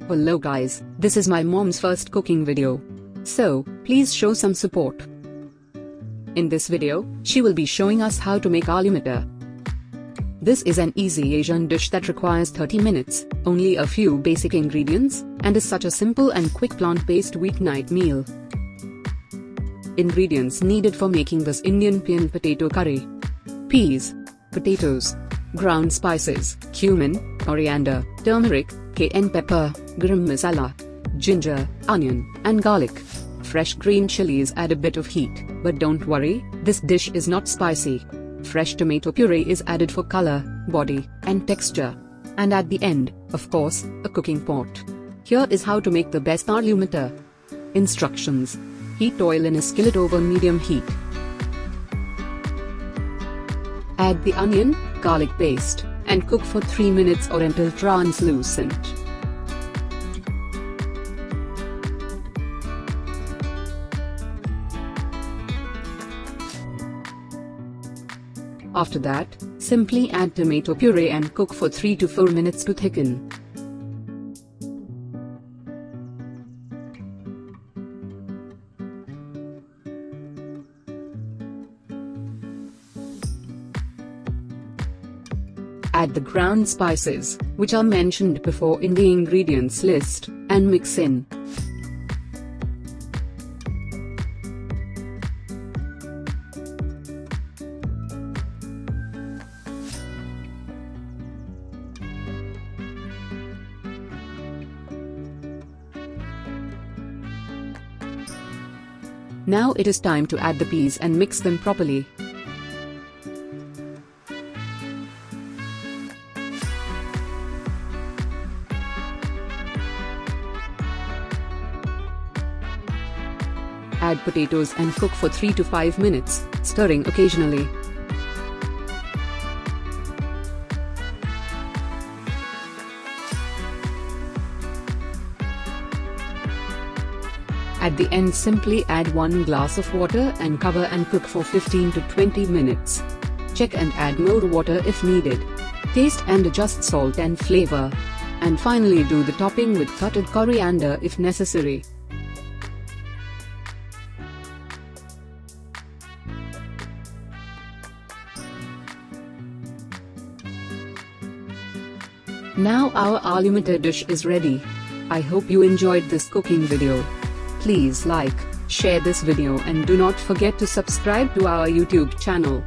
Hello guys, this is my mom's first cooking video. So, please show some support. In this video, she will be showing us how to make aloo matar. This is an easy Asian dish that requires 30 minutes, only a few basic ingredients, and is such a simple and quick plant-based weeknight meal. Ingredients needed for making this Indian plain potato curry: peas, potatoes, ground spices, cumin, coriander, turmeric, cayenne pepper, garam masala, ginger, onion, and garlic. Fresh green chilies add a bit of heat, but don't worry, this dish is not spicy. Fresh tomato puree is added for color, body, and texture. And at the end, of course, a cooking pot. Here is how to make the best aloo matar. Instructions: heat oil in a skillet over medium heat. Add the onion, garlic paste, and cook for 3 minutes or until translucent. After that, simply add tomato puree and cook for 3 to 4 minutes to thicken. Add the ground spices, which are mentioned before in the ingredients list, and mix in. Now it is time to add the peas and mix them properly. Add potatoes and cook for 3 to 5 minutes, stirring occasionally. At the end, simply add 1 glass of water and cover and cook for 15 to 20 minutes. Check and add more water if needed. Taste and adjust salt and flavor. And finally, do the topping with cutted coriander if necessary. Now our aloo matar dish is ready. I hope you enjoyed this cooking video. Please like, share this video and do not forget to subscribe to our YouTube channel.